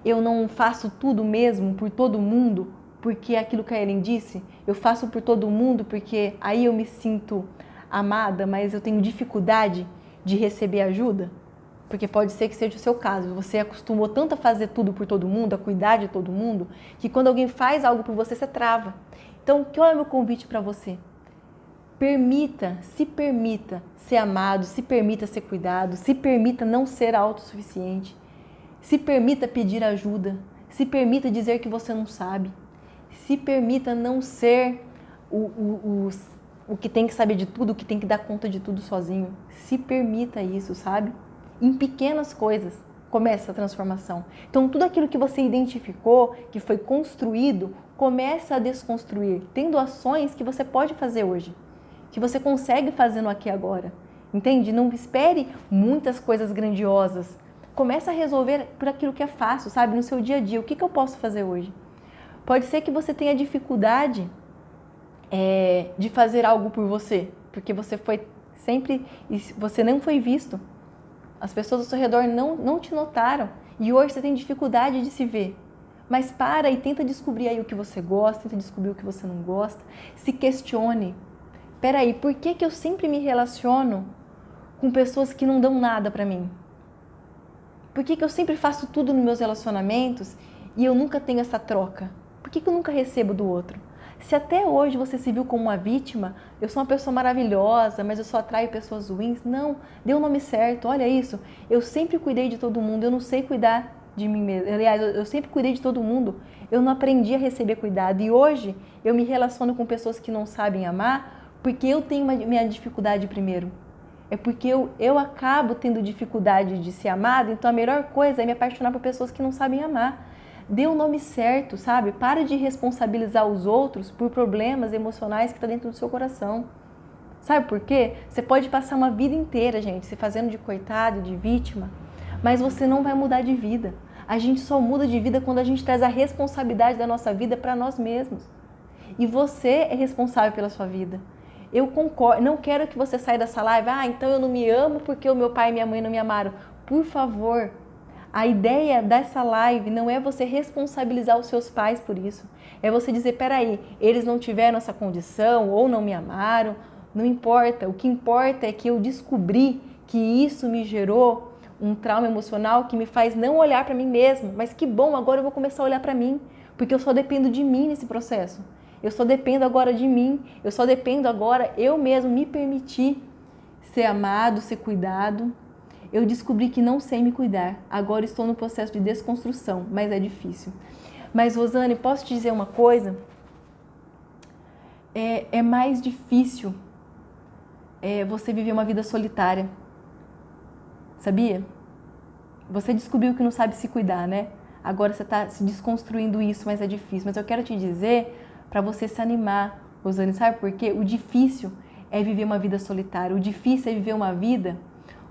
eu não faço tudo mesmo por todo mundo? Porque é aquilo que a Ellen disse, eu faço por todo mundo porque aí eu me sinto amada, mas eu tenho dificuldade de receber ajuda? Porque pode ser que seja o seu caso. Você acostumou tanto a fazer tudo por todo mundo, a cuidar de todo mundo, que quando alguém faz algo por você, você trava. Então, qual é o meu convite para você? Se permita ser amado, se permita ser cuidado, se permita não ser autossuficiente, se permita pedir ajuda, se permita dizer que você não sabe, se permita não ser o que tem que saber de tudo, o que tem que dar conta de tudo sozinho. Se permita isso, sabe? Em pequenas coisas começa a transformação. Então, tudo aquilo que você identificou, que foi construído, começa a desconstruir, tendo ações que você pode fazer hoje, que você consegue fazer no aqui e agora. Entende? Não espere muitas coisas grandiosas. Começa a resolver por aquilo que é fácil, sabe? No seu dia a dia. O que eu posso fazer hoje? Pode ser que você tenha dificuldade de fazer algo por você, porque você foi sempre, você não foi visto. As pessoas ao seu redor não te notaram e hoje você tem dificuldade de se ver. Mas para e tenta descobrir aí o que você gosta, tenta descobrir o que você não gosta, se questione. Peraí, por que eu sempre me relaciono com pessoas que não dão nada pra mim? Por que eu sempre faço tudo nos meus relacionamentos e eu nunca tenho essa troca? Por que eu nunca recebo do outro? Se até hoje você se viu como uma vítima, eu sou uma pessoa maravilhosa, mas eu só atraio pessoas ruins. Não, dê o nome certo, olha isso. Eu sempre cuidei de todo mundo, eu não sei cuidar de mim mesma. Aliás, eu sempre cuidei de todo mundo, eu não aprendi a receber cuidado. E hoje eu me relaciono com pessoas que não sabem amar porque eu tenho minha dificuldade primeiro. É porque eu acabo tendo dificuldade de ser amada, então a melhor coisa é me apaixonar por pessoas que não sabem amar. Dê o nome certo, sabe? Para de responsabilizar os outros por problemas emocionais que estão dentro do seu coração. Sabe por quê? Você pode passar uma vida inteira, gente, se fazendo de coitado, de vítima, mas você não vai mudar de vida. A gente só muda de vida quando a gente traz a responsabilidade da nossa vida para nós mesmos. E você é responsável pela sua vida. Eu concordo, não quero que você saia dessa live, então eu não me amo porque o meu pai e minha mãe não me amaram. Por favor, a ideia dessa live não é você responsabilizar os seus pais por isso. É você dizer, peraí, eles não tiveram essa condição ou não me amaram, não importa. O que importa é que eu descobri que isso me gerou um trauma emocional que me faz não olhar para mim mesma. Mas que bom, agora eu vou começar a olhar para mim, porque eu só dependo de mim nesse processo. Eu só dependo agora de mim, eu só dependo agora eu mesmo me permitir ser amado, ser cuidado. Eu descobri que não sei me cuidar, agora estou no processo de desconstrução, mas é difícil. Mas, Rosane, posso te dizer uma coisa? É mais difícil você viver uma vida solitária, sabia? Você descobriu que não sabe se cuidar, né? Agora você está se desconstruindo isso, mas é difícil. Mas eu quero te dizer para você se animar, Rosane, sabe por quê? O difícil é viver uma vida solitária. O difícil é viver uma vida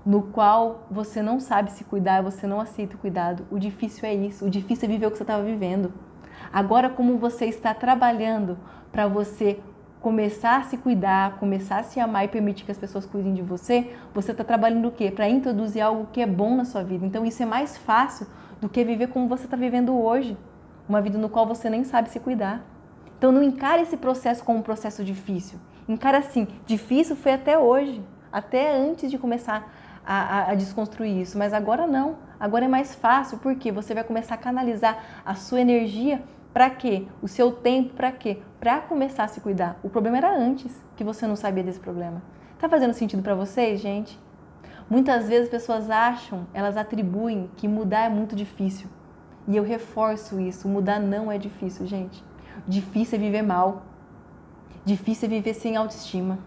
no qual você não sabe se cuidar, você não aceita o cuidado. O difícil é isso. O difícil é viver o que você estava vivendo. Agora, como você está trabalhando para você começar a se cuidar, começar a se amar e permitir que as pessoas cuidem de você, você está trabalhando o quê? Para introduzir algo que é bom na sua vida. Então, isso é mais fácil do que viver como você está vivendo hoje. Uma vida no qual você nem sabe se cuidar. Então, não encare esse processo como um processo difícil. Encara assim, difícil foi até hoje, até antes de começar a desconstruir isso. Mas agora não. Agora é mais fácil, porque você vai começar a canalizar a sua energia para quê? O seu tempo para quê? Para começar a se cuidar. O problema era antes, que você não sabia desse problema. Tá fazendo sentido para vocês, gente? Muitas vezes as pessoas acham, elas atribuem que mudar é muito difícil. E eu reforço isso, mudar não é difícil, gente. Difícil é viver mal. Difícil é viver sem autoestima.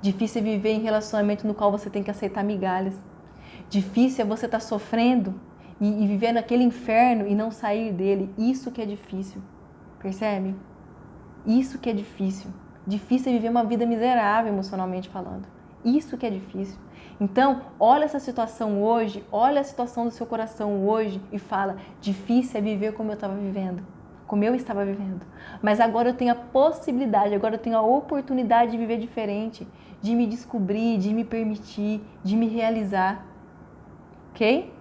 Difícil é viver em relacionamento no qual você tem que aceitar migalhas. Difícil é você estar sofrendo e viver naquele inferno e não sair dele. Isso que é difícil. Percebe? Isso que é difícil. Difícil é viver uma vida miserável emocionalmente falando. Isso que é difícil. Então, olha essa situação hoje, olha a situação do seu coração hoje e fala, difícil é viver como eu estava vivendo, como eu estava vivendo. Mas agora eu tenho a possibilidade, agora eu tenho a oportunidade de viver diferente, de me descobrir, de me permitir, de me realizar. Ok?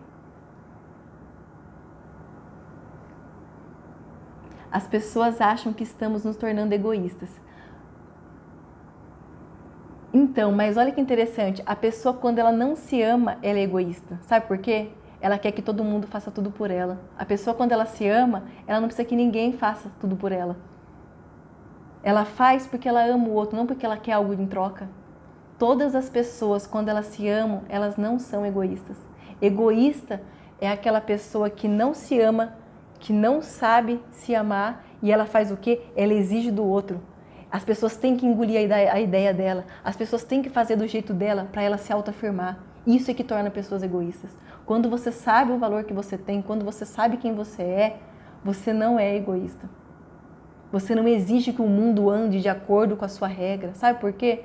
As pessoas acham que estamos nos tornando egoístas. Então, mas olha que interessante, a pessoa quando ela não se ama, ela é egoísta. Sabe por quê? Ela quer que todo mundo faça tudo por ela. A pessoa quando ela se ama, ela não precisa que ninguém faça tudo por ela. Ela faz porque ela ama o outro, não porque ela quer algo em troca. Todas as pessoas, quando elas se amam, elas não são egoístas. Egoísta é aquela pessoa que não se ama, que não sabe se amar e ela faz o quê? Ela exige do outro. As pessoas têm que engolir a ideia dela, as pessoas têm que fazer do jeito dela para ela se autoafirmar. Isso é que torna pessoas egoístas. Quando você sabe o valor que você tem, quando você sabe quem você não é egoísta. Você não exige que o mundo ande de acordo com a sua regra. Sabe por quê?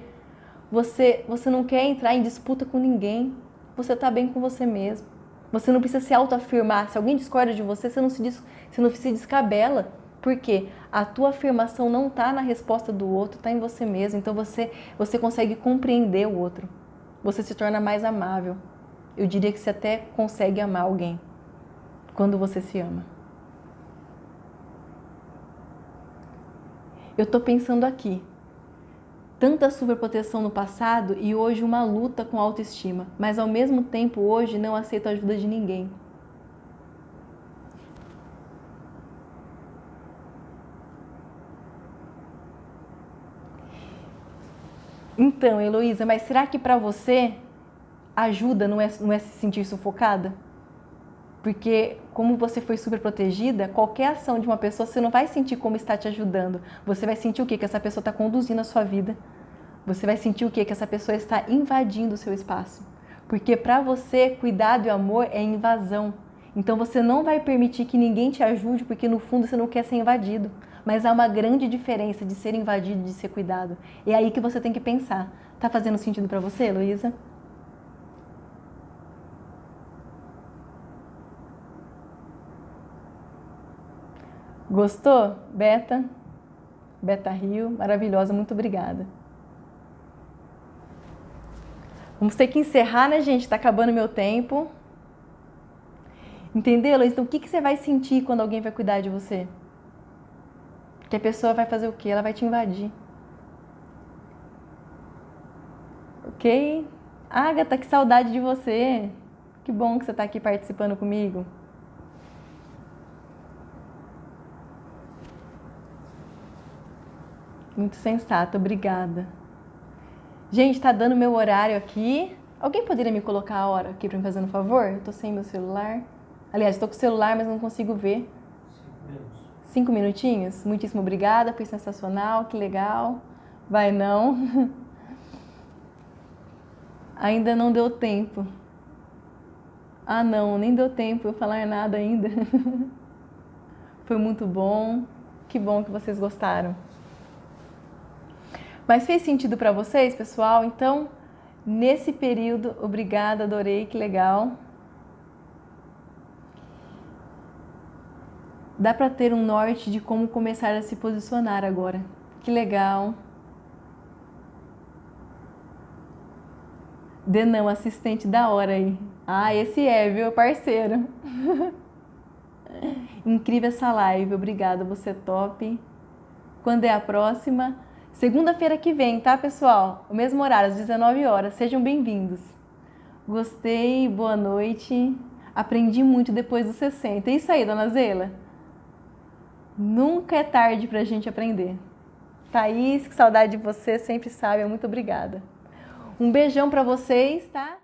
Você não quer entrar em disputa com ninguém. Você está bem com você mesmo. Você não precisa se autoafirmar. Se alguém discorda de você, você não se descabela. Por quê? A tua afirmação não está na resposta do outro, está em você mesmo. Então você consegue compreender o outro. Você se torna mais amável. Eu diria que você até consegue amar alguém quando você se ama. Eu estou pensando aqui. Tanta superproteção no passado e hoje uma luta com a autoestima, mas ao mesmo tempo hoje não aceito a ajuda de ninguém. Então, Heloísa, mas será que para você ajuda não é se sentir sufocada? Porque como você foi super protegida, qualquer ação de uma pessoa você não vai sentir como está te ajudando. Você vai sentir o quê? Que essa pessoa está conduzindo a sua vida. Você vai sentir o quê? Que essa pessoa está invadindo o seu espaço. Porque para você, cuidado e amor é invasão. Então você não vai permitir que ninguém te ajude, porque no fundo você não quer ser invadido. Mas há uma grande diferença de ser invadido e de ser cuidado. É aí que você tem que pensar. Tá fazendo sentido para você, Heloísa? Gostou? Beta Rio, maravilhosa, muito obrigada. Vamos ter que encerrar, né, gente? Tá acabando meu tempo. Entendeu, Heloísa? Então, o que você vai sentir quando alguém vai cuidar de você? Que a pessoa vai fazer o quê? Ela vai te invadir. Ok? Agatha, que saudade de você. Que bom que você tá aqui participando comigo. Muito sensato, obrigada. Gente, tá dando meu horário aqui. Alguém poderia me colocar a hora aqui pra me fazer um favor? Eu tô sem meu celular. Aliás, tô com o celular, mas não consigo ver. 5 minutinhos? Muitíssimo obrigada, foi sensacional, que legal. Vai não. Ainda não deu tempo. Ah, não, nem deu tempo eu falar nada ainda. Foi muito bom. Que bom que vocês gostaram. Mas fez sentido para vocês, pessoal? Então, nesse período, obrigada, adorei, que legal. Dá para ter um norte de como começar a se posicionar agora. Que legal. Denão, assistente da hora aí. Ah, esse é, viu, parceiro? Incrível essa live, obrigada, você é top. Quando é a próxima? Segunda-feira que vem, tá, pessoal? O mesmo horário, às 19 horas. Sejam bem-vindos. Gostei, boa noite. Aprendi muito depois dos 60. É isso aí, dona Zela. Nunca é tarde pra gente aprender. Thaís, que saudade de você, sempre sabe. Muito obrigada. Um beijão pra vocês, tá?